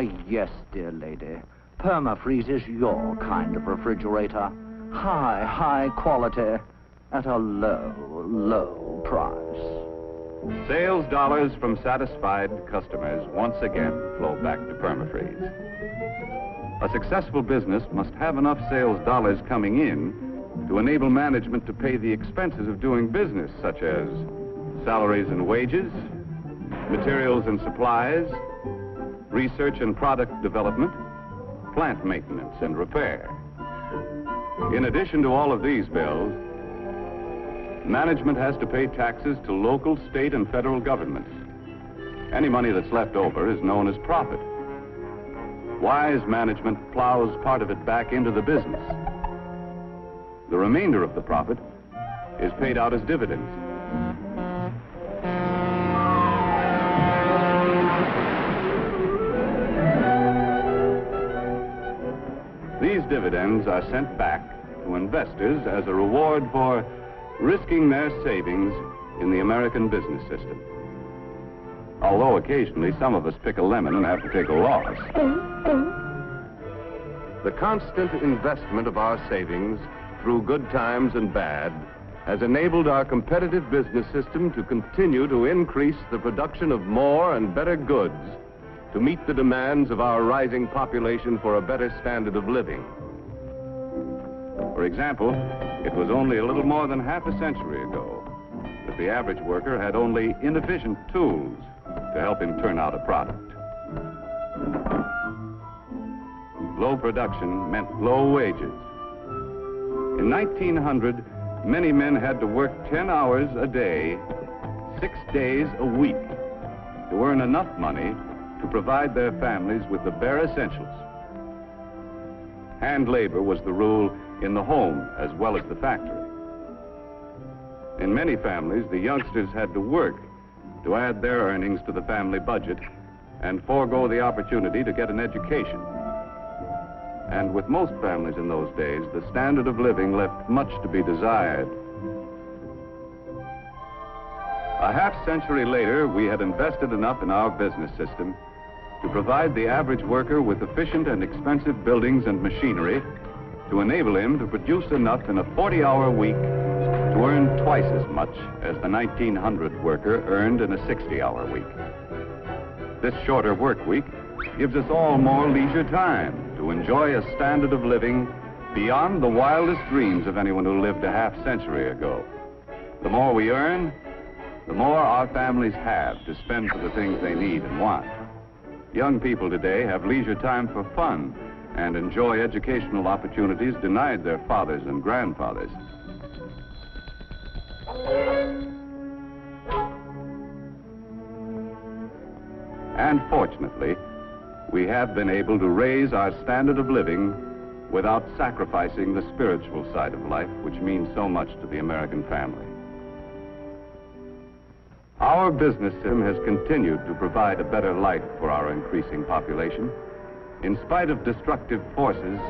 Why, yes, dear lady. Permafreeze is your kind of refrigerator. High quality at a low price. Sales dollars from satisfied customers once again flow back to Permafreeze. A successful business must have enough sales dollars coming in to enable management to pay the expenses of doing business, such as salaries and wages, materials and supplies, research and product development, plant maintenance and repair. In addition to all of these bills, management has to pay taxes to local, state, and federal governments. Any money that's left over is known as profit. Wise management plows part of it back into the business. The remainder of the profit is paid out as dividends. These dividends are sent back to investors as a reward for risking their savings in the American business system. Although occasionally some of us pick a lemon and have to take a loss. The constant investment of our savings through good times and bad has enabled our competitive business system to continue to increase the production of more and better goods to meet the demands of our rising population for a better standard of living. For example, it was only a little more than half a century ago that the average worker had only inefficient tools to help him turn out a product. Low production meant low wages. In 1900, many men had to work 10 hours a day, 6 days a week, to earn enough money to provide their families with the bare essentials. Hand labor was the rule in the home as well as the factory. In many families, the youngsters had to work to add their earnings to the family budget and forego the opportunity to get an education. And with most families in those days, the standard of living left much to be desired. A half-century later, we had invested enough in our business system to provide the average worker with efficient and expensive buildings and machinery to enable him to produce enough in a 40-hour week to earn twice as much as the 1900 worker earned in a 60-hour week. This shorter work week gives us all more leisure time to enjoy a standard of living beyond the wildest dreams of anyone who lived a half-century ago. The more we earn, the more our families have to spend for the things they need and want. Young people today have leisure time for fun and enjoy educational opportunities denied their fathers and grandfathers. And fortunately, we have been able to raise our standard of living without sacrificing the spiritual side of life, which means so much to the American family. Our business system has continued to provide a better life for our increasing population, in spite of destructive forces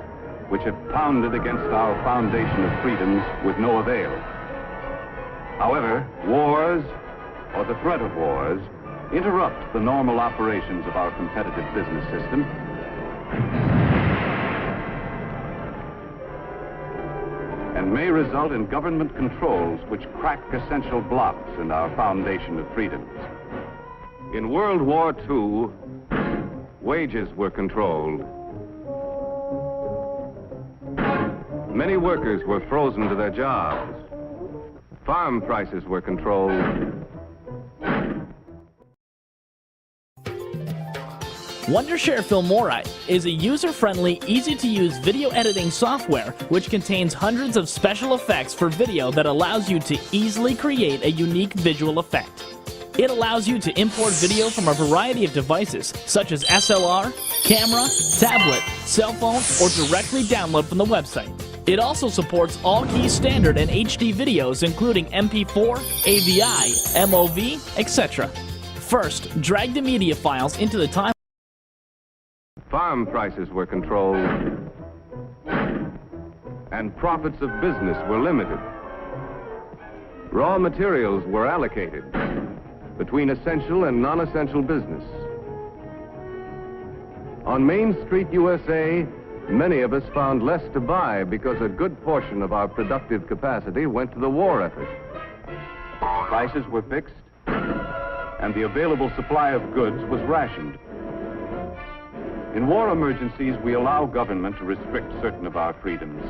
which have pounded against our foundation of freedoms with no avail. However, wars, or the threat of wars, interrupt the normal operations of our competitive business system and may result in government controls which crack essential blocks in our foundation of freedoms. In World War II, wages were controlled. Many workers were frozen to their jobs. Farm prices were controlled. Wondershare Filmora is a user-friendly, easy-to-use video editing software which contains hundreds of special effects for video that allows you to easily create a unique visual effect. It allows you to import video from a variety of devices such as SLR, camera, tablet, cell phone, or directly download from the website. It also supports all key standard and HD videos including MP4, AVI, MOV, etc. First, drag the media files into the timeline. Farm prices were controlled, and profits of business were limited. Raw materials were allocated between essential and non-essential business. On Main Street, USA, many of us found less to buy because a good portion of our productive capacity went to the war effort. Prices were fixed, and the available supply of goods was rationed. In war emergencies, we allow government to restrict certain of our freedoms.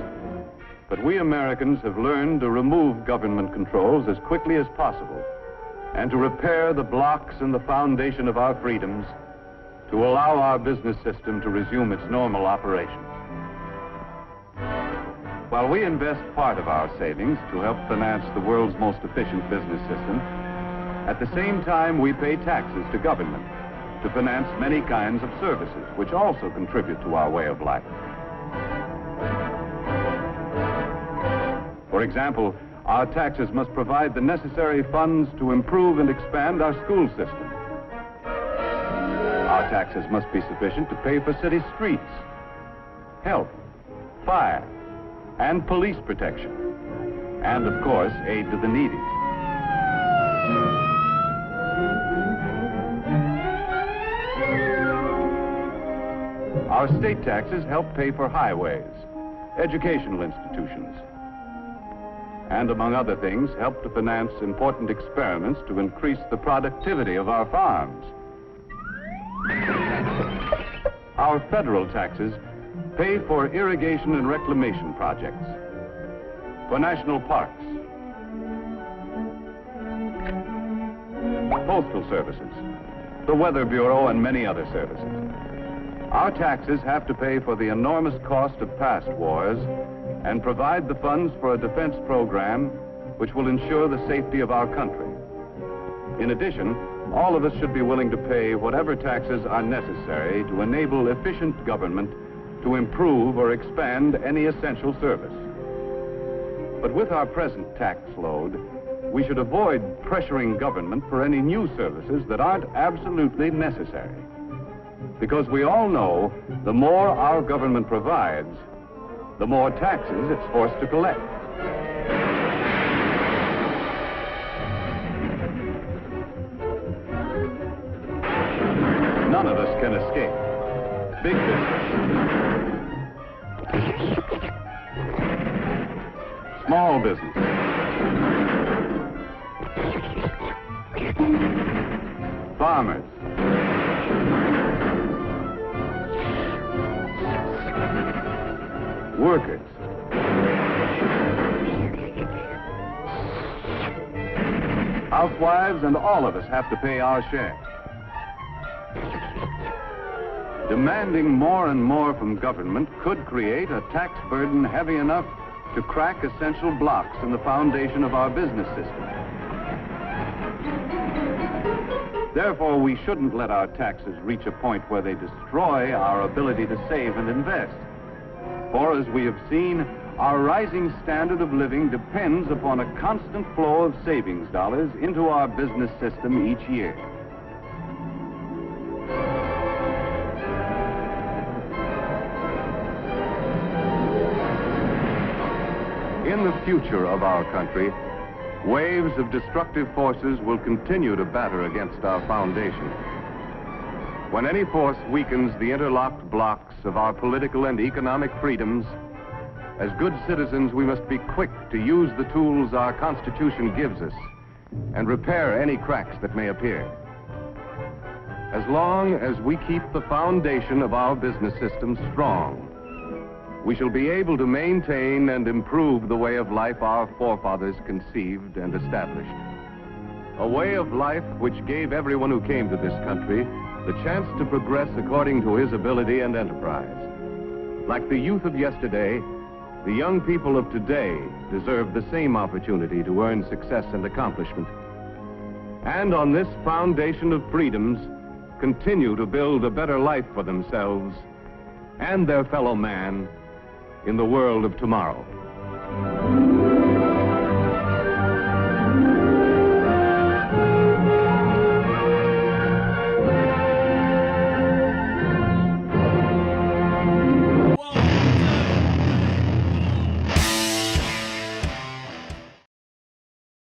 But we Americans have learned to remove government controls as quickly as possible and to repair the blocks in the foundation of our freedoms to allow our business system to resume its normal operations. While we invest part of our savings to help finance the world's most efficient business system, at the same time we pay taxes to government to finance many kinds of services, which also contribute to our way of life. For example, our taxes must provide the necessary funds to improve and expand our school system. Our taxes must be sufficient to pay for city streets, health, fire, and police protection, and of course, aid to the needy. Our state taxes help pay for highways, educational institutions, and among other things, help to finance important experiments to increase the productivity of our farms. Our federal taxes pay for irrigation and reclamation projects, for national parks, postal services, the Weather Bureau, and many other services. Our taxes have to pay for the enormous cost of past wars and provide the funds for a defense program which will ensure the safety of our country. In addition, all of us should be willing to pay whatever taxes are necessary to enable efficient government to improve or expand any essential service. But with our present tax load, we should avoid pressuring government for any new services that aren't absolutely necessary. Because we all know the more our government provides, the more taxes it's forced to collect. None of us can escape. Big business, small business, farmers, workers, housewives, and all of us have to pay our share. Demanding more and more from government could create a tax burden heavy enough to crack essential blocks in the foundation of our business system. Therefore, we shouldn't let our taxes reach a point where they destroy our ability to save and invest. For as we have seen, our rising standard of living depends upon a constant flow of savings dollars into our business system each year. In the future of our country, waves of destructive forces will continue to batter against our foundation. When any force weakens the interlocked blocks of our political and economic freedoms, as good citizens, we must be quick to use the tools our Constitution gives us and repair any cracks that may appear. As long as we keep the foundation of our business system strong, we shall be able to maintain and improve the way of life our forefathers conceived and established. A way of life which gave everyone who came to this country the chance to progress according to his ability and enterprise. Like the youth of yesterday, the young people of today deserve the same opportunity to earn success and accomplishment. And on this foundation of freedoms, continue to build a better life for themselves and their fellow man in the world of tomorrow.